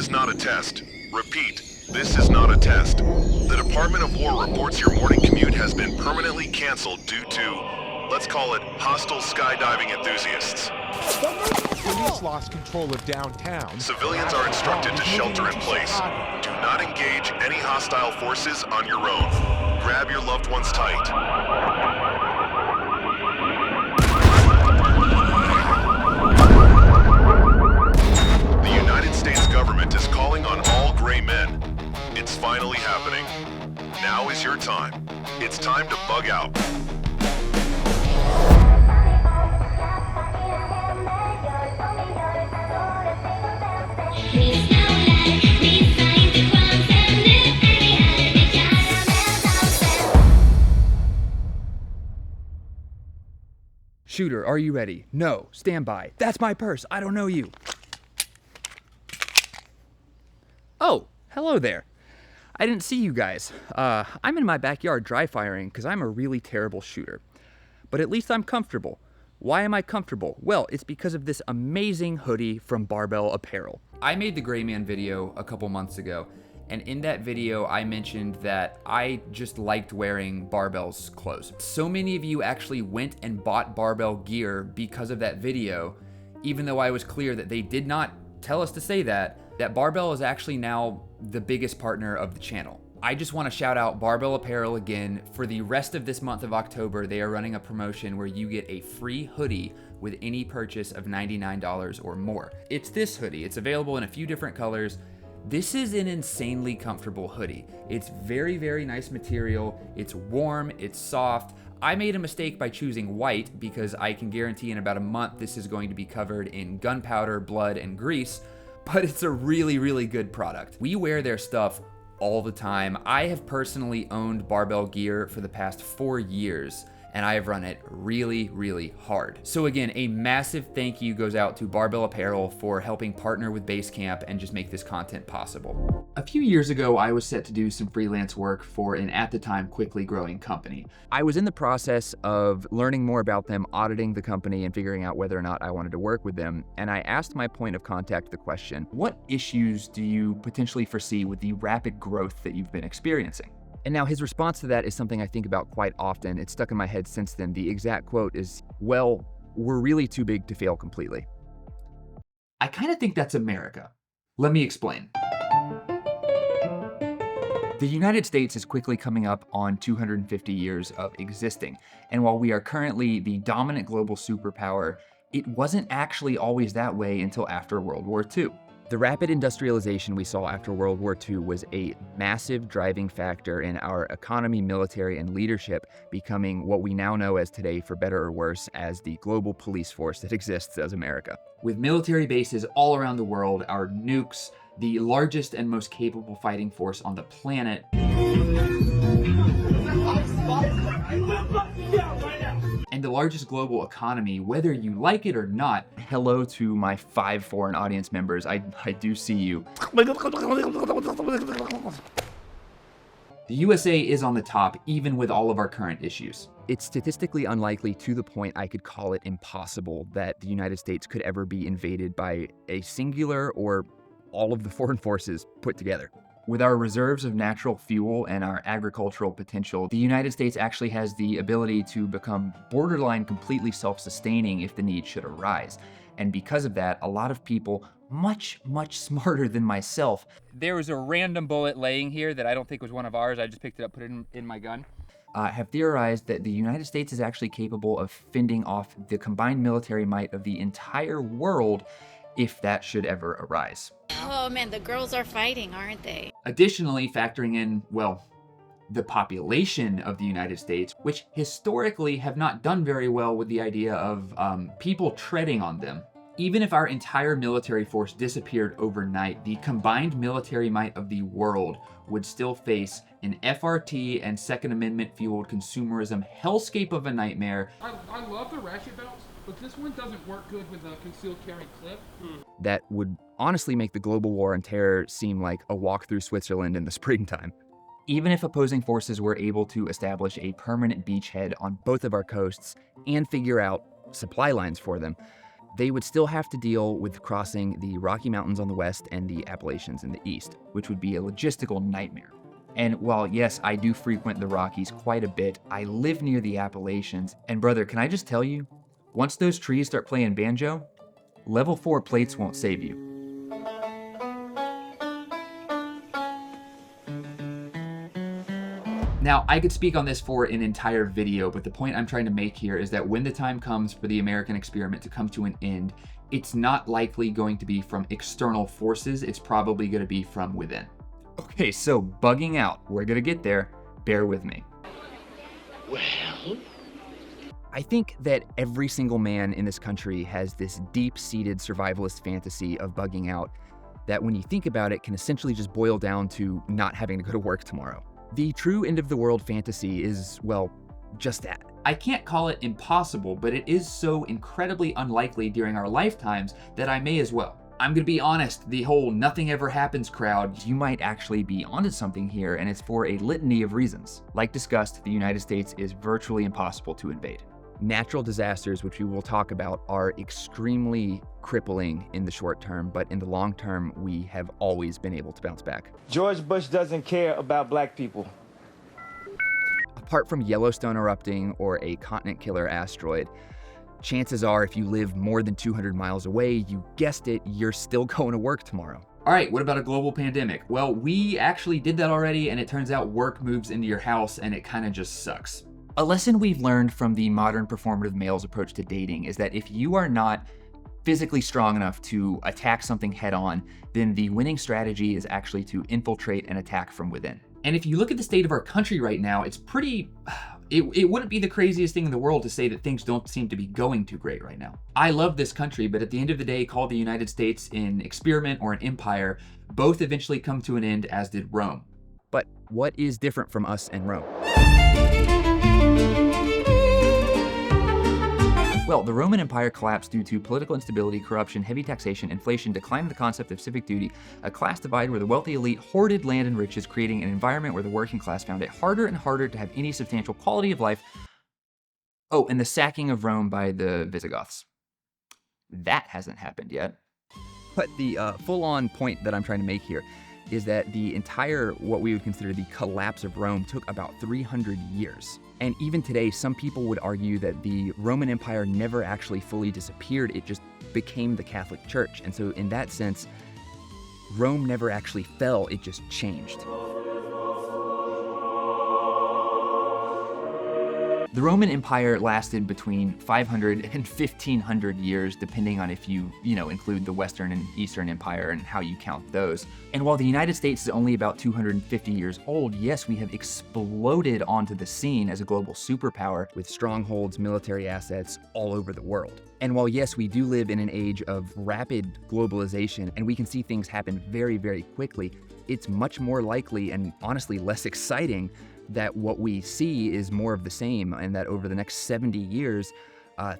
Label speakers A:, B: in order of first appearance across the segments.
A: is not a test. Repeat, this is not a test. The Department of War reports your morning commute has been permanently canceled due to, let's call it, hostile skydiving enthusiasts.
B: Police lost control of downtown.
A: Civilians are instructed to shelter in place. Do not engage any hostile forces on your own. Grab your loved ones tight. The United States government is calling on all gray men. It's finally happening. Now is your time. It's time to bug out.
C: Shooter, are you ready? No, stand by. That's my purse. I don't know you. Oh, hello there. I didn't see you guys. I'm in my backyard dry firing because I'm a really terrible shooter. But at least I'm comfortable. Why am I comfortable? Well, it's because of this amazing hoodie from Barbell Apparel. I made the Gray Man video a couple months ago, and in that video I mentioned that I just liked wearing Barbell's clothes. So many of you actually went and bought Barbell gear because of that video, even though I was clear that they did not tell us to say that Barbell is actually now the biggest partner of the channel. I just want to shout out Barbell Apparel again. For the rest of this month of October, they are running a promotion where you get a free hoodie with any purchase of $99 or more. It's this hoodie. It's available in a few different colors. This is an insanely comfortable hoodie. It's very, very nice material. It's warm, it's soft. I made a mistake by choosing white because I can guarantee in about a month this is going to be covered in gunpowder, blood, and grease, but it's a really, really good product. We wear their stuff all the time. I have personally owned Barbell gear for the past 4 years, and I have run it really, really hard. So again, a massive thank you goes out to Barbell Apparel for helping partner with Basecamp and just make this content possible. A few years ago, I was set to do some freelance work for an, at the time, quickly growing company. I was in the process of learning more about them, auditing the company, and figuring out whether or not I wanted to work with them. And I asked my point of contact the question, what issues do you potentially foresee with the rapid growth that you've been experiencing? And now his response to that is something I think about quite often. It's stuck in my head since then. The exact quote is, well, we're really too big to fail completely. I kind of think that's America. Let me explain. The United States is quickly coming up on 250 years of existing. And while we are currently the dominant global superpower, it wasn't actually always that way until after World War II. The rapid industrialization we saw after World War II was a massive driving factor in our economy, military, and leadership becoming what we now know as today, for better or worse, as the global police force that exists as America. With military bases all around the world, our nukes, the largest and most capable fighting force on the planet, and the largest global economy, whether you like it or not. Hello to my 5 foreign audience members. I do see you. The USA is on the top, even with all of our current issues. It's statistically unlikely, to the point I could call it impossible, that the United States could ever be invaded by a singular or all of the foreign forces put together. With our reserves of natural fuel and our agricultural potential, the United States actually has the ability to become borderline completely self-sustaining if the need should arise. And because of that, a lot of people much, much smarter than myself. There was a random bullet laying here that I don't think was one of ours. I just picked it up, put it in my gun. Have theorized that the United States is actually capable of fending off the combined military might of the entire world if that should ever arise.
D: Oh man, the girls are fighting, aren't they?
C: Additionally, factoring in, well, the population of the United States, which historically have not done very well with the idea of people treading on them. Even if our entire military force disappeared overnight, the combined military might of the world would still face an FRT and Second Amendment fueled consumerism hellscape of a nightmare.
E: I love the ratchet belts, but this one doesn't work good with a concealed carry clip.
C: That would honestly make the global war on terror seem like a walk through Switzerland in the springtime. Even if opposing forces were able to establish a permanent beachhead on both of our coasts and figure out supply lines for them, they would still have to deal with crossing the Rocky Mountains on the west and the Appalachians in the east, which would be a logistical nightmare. And while, yes, I do frequent the Rockies quite a bit, I live near the Appalachians, and brother, can I just tell you, once those trees start playing banjo, level 4 plates won't save you. Now, I could speak on this for an entire video, but the point I'm trying to make here is that when the time comes for the American experiment to come to an end, it's not likely going to be from external forces, it's probably going to be from within. Okay, so bugging out, we're gonna get there, bear with me. Well, I think that every single man in this country has this deep-seated survivalist fantasy of bugging out that when you think about it can essentially just boil down to not having to go to work tomorrow. The true end of the world fantasy is, well, just that. I can't call it impossible, but it is so incredibly unlikely during our lifetimes that I may as well. I'm gonna be honest, the whole nothing ever happens crowd, you might actually be onto something here, and it's for a litany of reasons. Like discussed, the United States is virtually impossible to invade. Natural disasters, which we will talk about, are extremely crippling in the short term, but in the long term, we have always been able to bounce back.
F: George Bush doesn't care about black people.
C: Apart from Yellowstone erupting or a continent killer asteroid, chances are if you live more than 200 miles away, you guessed it, you're still going to work tomorrow. All right, what about a global pandemic? Well, we actually did that already, and it turns out work moves into your house and it kind of just sucks. A lesson we've learned from the modern performative male's approach to dating is that if you are not physically strong enough to attack something head on, then the winning strategy is actually to infiltrate and attack from within. And if you look at the state of our country right now, it's pretty, it wouldn't be the craziest thing in the world to say that things don't seem to be going too great right now. I love this country, but at the end of the day, call the United States an experiment or an empire, both eventually come to an end, as did Rome. But what is different from us and Rome? Well, the Roman Empire collapsed due to political instability, corruption, heavy taxation, inflation, decline of the concept of civic duty, a class divide where the wealthy elite hoarded land and riches, creating an environment where the working class found it harder and harder to have any substantial quality of life. Oh, and the sacking of Rome by the Visigoths. That hasn't happened yet. But the full-on point that I'm trying to make here is that the entire, what we would consider the collapse of Rome, took about 300 years. And even today, some people would argue that the Roman Empire never actually fully disappeared, it just became the Catholic Church. And so in that sense, Rome never actually fell, it just changed. The Roman Empire lasted between 500 and 1500 years, depending on if you include the Western and Eastern Empire and how you count those. And while the United States is only about 250 years old, yes, we have exploded onto the scene as a global superpower with strongholds, military assets all over the world. And while yes, we do live in an age of rapid globalization and we can see things happen very, very quickly, it's much more likely and honestly less exciting that what we see is more of the same, and that over the next 70 years,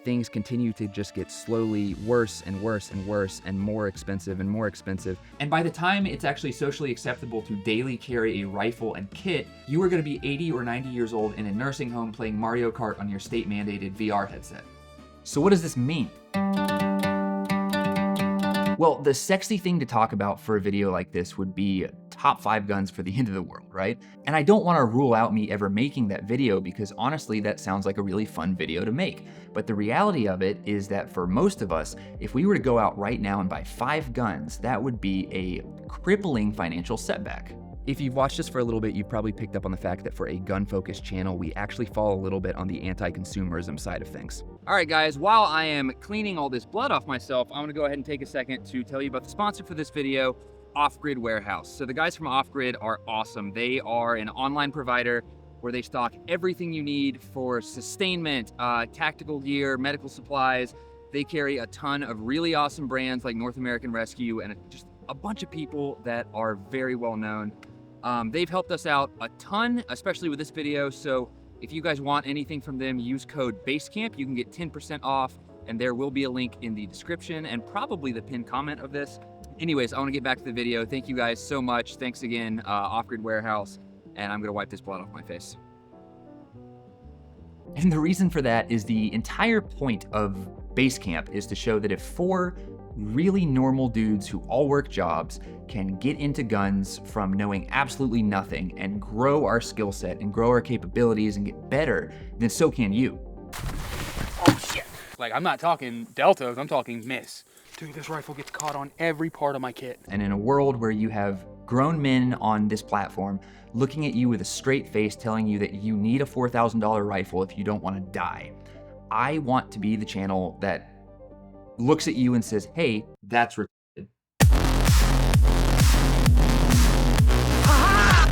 C: things continue to just get slowly worse and worse and worse and more expensive and more expensive. And by the time it's actually socially acceptable to daily carry a rifle and kit, you are going to be 80 or 90 years old in a nursing home playing Mario Kart on your state-mandated VR headset. So what does this mean? Well, the sexy thing to talk about for a video like this would be top 5 guns for the end of the world, right? And I don't want to rule out me ever making that video because honestly, that sounds like a really fun video to make. But the reality of it is that for most of us, if we were to go out right now and buy 5 guns, that would be a crippling financial setback. If you've watched us for a little bit, you've probably picked up on the fact that for a gun-focused channel, we actually fall a little bit on the anti-consumerism side of things. All right, guys, while I am cleaning all this blood off myself, I want to go ahead and take a second to tell you about the sponsor for this video, Off-Grid Warehouse. So the guys from Off-Grid are awesome. They are an online provider where they stock everything you need for sustainment, tactical gear, medical supplies. They carry a ton of really awesome brands like North American Rescue and just a bunch of people that are very well known. They've helped us out a ton, especially with this video. So if you guys want anything from them, use code Basecamp. You can get 10% off, and there will be a link in the description and probably the pinned comment of this. Anyways, I want to get back to the video. Thank you guys so much. Thanks again, Off-Grid Warehouse, and I'm gonna wipe this blood off my face. And the reason for that is the entire point of Basecamp is to show that if 4 really normal dudes who all work jobs can get into guns from knowing absolutely nothing and grow our skill set and grow our capabilities and get better, then so can you.
E: Oh shit. Like, I'm not talking deltas, I'm talking miss. Dude, this rifle gets caught on every part of my kit.
C: And in a world where you have grown men on this platform looking at you with a straight face telling you that you need a $4,000 rifle if you don't want to die, I want to be the channel that looks at you and says, hey, that's retarded.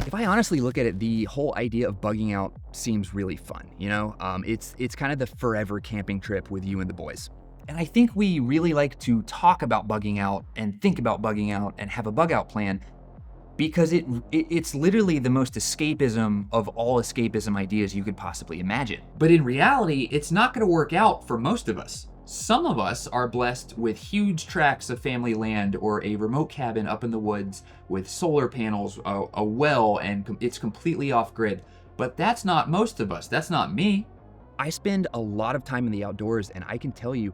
C: If I honestly look at it, the whole idea of bugging out seems really fun, you know? It's kind of the forever camping trip with you and the boys. And I think we really like to talk about bugging out and think about bugging out and have a bug out plan because it's literally the most escapism of all escapism ideas you could possibly imagine. But in reality, it's not gonna work out for most of us. Some of us are blessed with huge tracts of family land or a remote cabin up in the woods with solar panels, a well, and it's completely off grid. But that's not most of us, that's not me. I spend a lot of time in the outdoors, and I can tell you,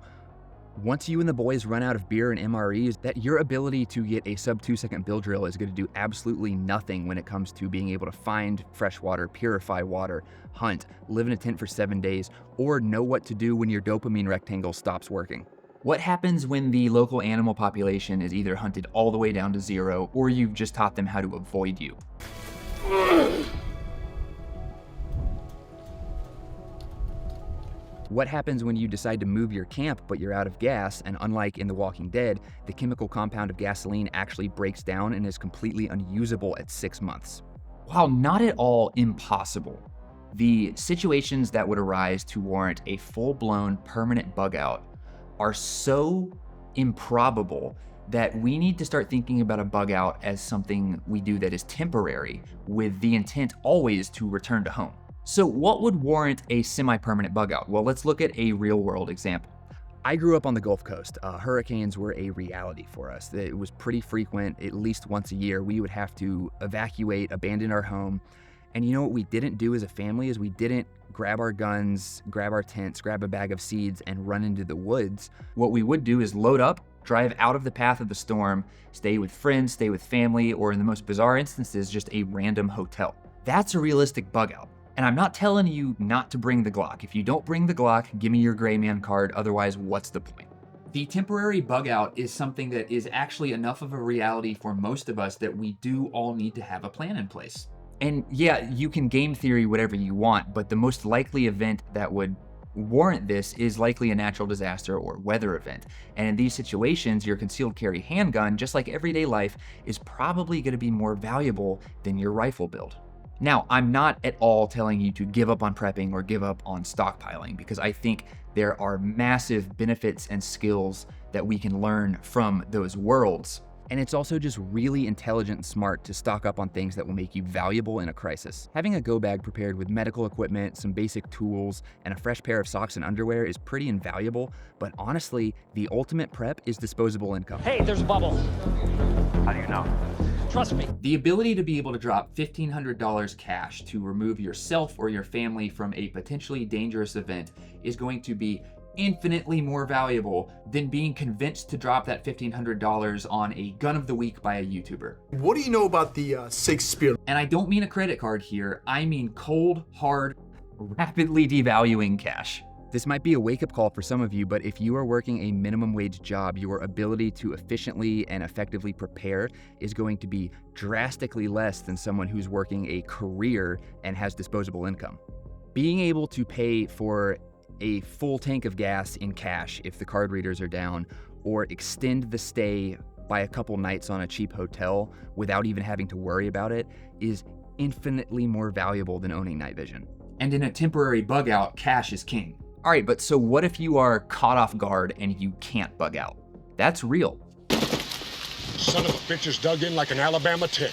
C: once you and the boys run out of beer and MREs, that your ability to get a sub 2-second bill drill is gonna do absolutely nothing when it comes to being able to find fresh water, purify water, hunt, live in a tent for 7 days, or know what to do when your dopamine rectangle stops working. What happens when the local animal population is either hunted all the way down to 0, or you've just taught them how to avoid you? What happens when you decide to move your camp but you're out of gas, and unlike in The Walking Dead, the chemical compound of gasoline actually breaks down and is completely unusable at 6 months? While not at all impossible, the situations that would arise to warrant a full-blown permanent bug out are so improbable that we need to start thinking about a bug out as something we do that is temporary, with the intent always to return to home. So what would warrant a semi-permanent bug out? Well, let's look at a real-world example. I grew up on the Gulf Coast. Hurricanes were a reality for us. It was pretty frequent. At least once a year, we would have to evacuate, abandon our home. And you know what we didn't do as a family is we didn't grab our guns, grab our tents, grab a bag of seeds, and run into the woods. What we would do is load up, drive out of the path of the storm, stay with friends, stay with family, or in the most bizarre instances, just a random hotel. That's a realistic bug out. And I'm not telling you not to bring the Glock. If you don't bring the Glock, give me your gray man card, otherwise what's the point? The temporary bug out is something that is actually enough of a reality for most of us that we do all need to have a plan in place. And yeah, you can game theory whatever you want, but the most likely event that would warrant this is likely a natural disaster or weather event. And in these situations, your concealed carry handgun, just like everyday life, is probably going to be more valuable than your rifle build. Now, I'm not at all telling you to give up on prepping or give up on stockpiling, because I think there are massive benefits and skills that we can learn from those worlds. And it's also just really intelligent and smart to stock up on things that will make you valuable in a crisis. Having a go bag prepared with medical equipment, some basic tools, and a fresh pair of socks and underwear is pretty invaluable, but honestly, the ultimate prep is disposable income.
G: Hey, there's a bubble.
F: How do you know?
G: Trust me.
C: The ability to be able to drop $1,500 cash to remove yourself or your family from a potentially dangerous event is going to be infinitely more valuable than being convinced to drop that $1,500 on a gun of the week by a YouTuber.
H: What do you know about the Shakespeare?
C: And I don't mean a credit card here, I mean cold, hard, rapidly devaluing cash. This might be a wake-up call for some of you, but if you are working a minimum wage job, your ability to efficiently and effectively prepare is going to be drastically less than someone who's working a career and has disposable income. Being able to pay for a full tank of gas in cash if the card readers are down, or extend the stay by a couple nights on a cheap hotel without even having to worry about it is infinitely more valuable than owning night vision. And in a temporary bug out, cash is king. All right, but so what if you are caught off guard and you can't bug out? That's real.
H: Son of a bitch is dug in like an Alabama tick.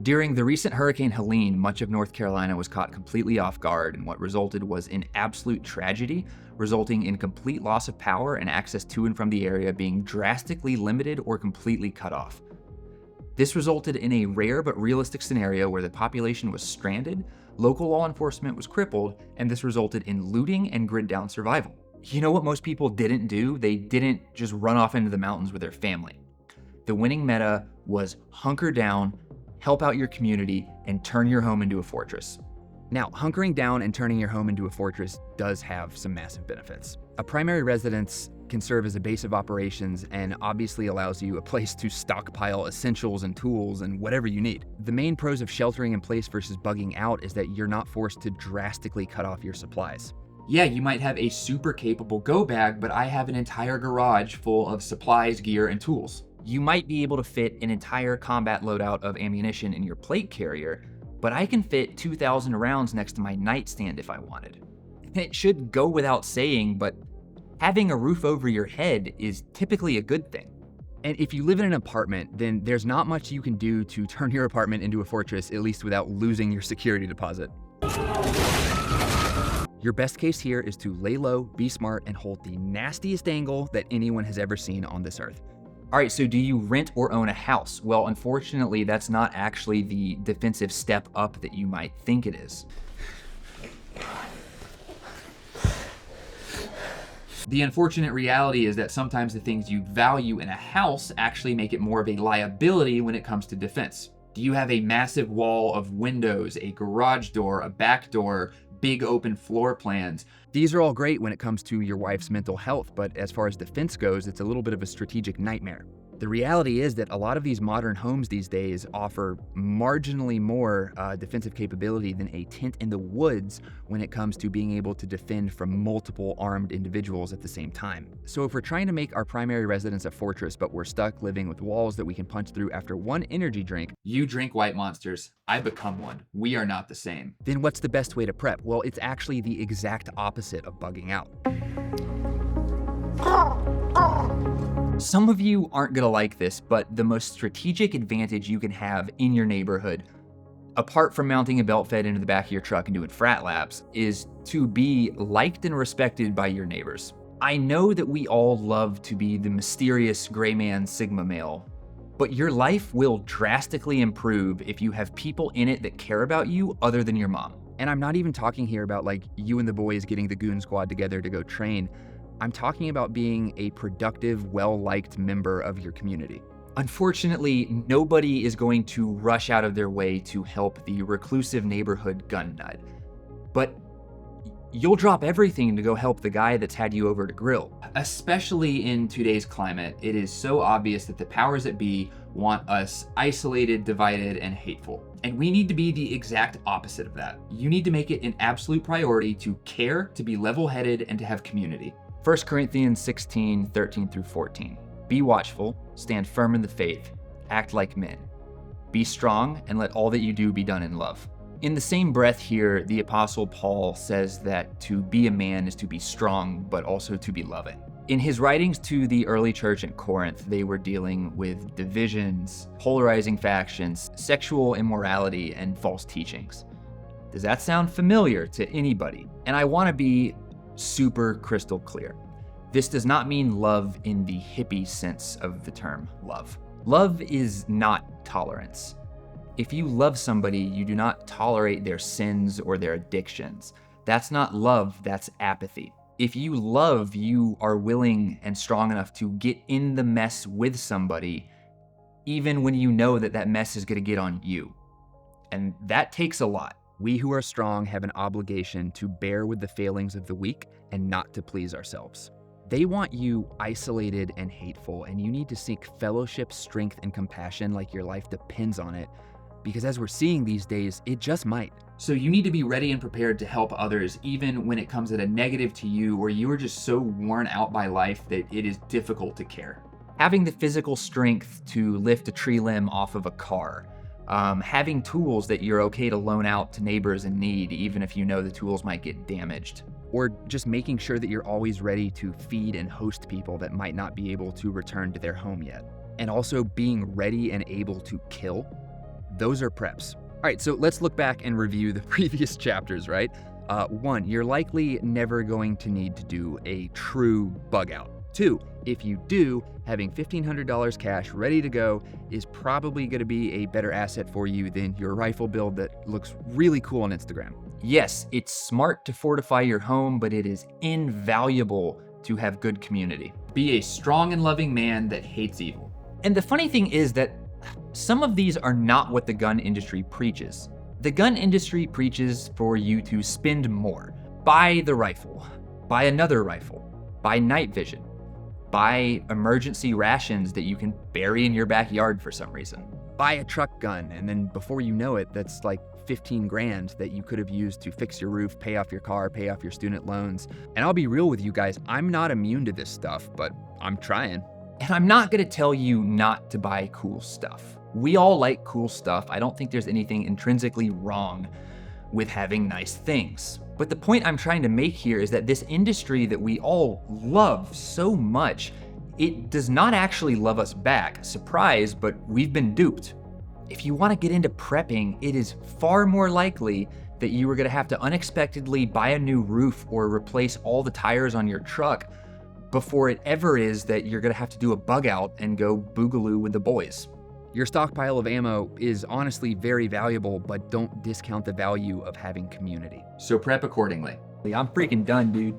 C: During the recent Hurricane Helene, much of North Carolina was caught completely off guard, and what resulted was an absolute tragedy, resulting in complete loss of power and access to and from the area being drastically limited or completely cut off. This resulted in a rare but realistic scenario where the population was stranded, local law enforcement was crippled, and this resulted in looting and grid down survival. You know what most people didn't do? They didn't just run off into the mountains with their family. The winning meta was hunker down, help out your community, and turn your home into a fortress. Now, hunkering down and turning your home into a fortress does have some massive benefits. A primary residence can serve as a base of operations and obviously allows you a place to stockpile essentials and tools and whatever you need. The main pros of sheltering in place versus bugging out is that you're not forced to drastically cut off your supplies. Yeah, you might have a super capable go bag, but I have an entire garage full of supplies, gear, and tools. You might be able to fit an entire combat loadout of ammunition in your plate carrier, but I can fit 2,000 rounds next to my nightstand if I wanted. It should go without saying, but having a roof over your head is typically a good thing. And if you live in an apartment, then there's not much you can do to turn your apartment into a fortress, at least without losing your security deposit. Your best case here is to lay low, be smart, and hold the nastiest angle that anyone has ever seen on this earth. All right, so do you rent or own a house? Well, unfortunately, that's not actually the defensive step up that you might think it is. The unfortunate reality is that sometimes the things you value in a house actually make it more of a liability when it comes to defense. Do you have a massive wall of windows, a garage door, a back door, big open floor plans? These are all great when it comes to your wife's mental health, but as far as defense goes, it's a little bit of a strategic nightmare. The reality is that a lot of these modern homes these days offer marginally more defensive capability than a tent in the woods when it comes to being able to defend from multiple armed individuals at the same time. So if we're trying to make our primary residence a fortress, but we're stuck living with walls that we can punch through after one energy drink, you drink white monsters, I become one. We are not the same. Then what's the best way to prep? Well, it's actually the exact opposite of bugging out. Some of you aren't gonna like this, but the most strategic advantage you can have in your neighborhood, apart from mounting a belt fed into the back of your truck and doing frat laps, is to be liked and respected by your neighbors. I know that we all love to be the mysterious gray man Sigma male, but your life will drastically improve if you have people in it that care about you other than your mom. And I'm not even talking here about like you and the boys getting the goon squad together to go train. I'm talking about being a productive, well-liked member of your community. Unfortunately, nobody is going to rush out of their way to help the reclusive neighborhood gun nut. But you'll drop everything to go help the guy that's had you over to grill. Especially in today's climate, it is so obvious that the powers that be want us isolated, divided, and hateful. And we need to be the exact opposite of that. You need to make it an absolute priority to care, to be level-headed, and to have community. 1 Corinthians 16, 13 through 14. Be watchful, stand firm in the faith, act like men. Be strong, and let all that you do be done in love. In the same breath here, the Apostle Paul says that to be a man is to be strong, but also to be loving. In his writings to the early church in Corinth, they were dealing with divisions, polarizing factions, sexual immorality, and false teachings. Does that sound familiar to anybody? And I want to be super crystal clear. This does not mean love in the hippie sense of the term love. Love is not tolerance. If you love somebody, you do not tolerate their sins or their addictions. That's not love, that's apathy. If you love, you are willing and strong enough to get in the mess with somebody, even when you know that that mess is gonna get on you. And that takes a lot. We who are strong have an obligation to bear with the failings of the weak and not to please ourselves. They want you isolated and hateful, and you need to seek fellowship, strength, and compassion like your life depends on it, because as we're seeing these days, it just might. So you need to be ready and prepared to help others, even when it comes at a negative to you, or you are just so worn out by life that it is difficult to care. Having the physical strength to lift a tree limb off of a car, having tools that you're okay to loan out to neighbors in need, even if you know the tools might get damaged. Or just making sure that you're always ready to feed and host people that might not be able to return to their home yet. And also being ready and able to kill. Those are preps. All right, so let's look back and review the previous chapters, right? 1, you're likely never going to need to do a true bug out. 2, if you do, having $1,500 cash ready to go is probably gonna be a better asset for you than your rifle build that looks really cool on Instagram. Yes, it's smart to fortify your home, but it is invaluable to have good community. Be a strong and loving man that hates evil. And the funny thing is that some of these are not what the gun industry preaches. The gun industry preaches for you to spend more. Buy the rifle, buy another rifle, buy night vision, buy emergency rations that you can bury in your backyard for some reason. Buy a truck gun, and then before you know it, that's like 15 grand that you could have used to fix your roof, pay off your car, pay off your student loans. And I'll be real with you guys, I'm not immune to this stuff, but I'm trying. And I'm not gonna tell you not to buy cool stuff. We all like cool stuff. I don't think there's anything intrinsically wrong with having nice things. But the point I'm trying to make here is that this industry that we all love so much, it does not actually love us back. Surprise, but we've been duped. If you want to get into prepping, it is far more likely that you are going to have to unexpectedly buy a new roof or replace all the tires on your truck before it ever is that you're going to have to do a bug out and go boogaloo with the boys. Your stockpile of ammo is honestly very valuable, but don't discount the value of having community. So prep accordingly. I'm freaking done, dude.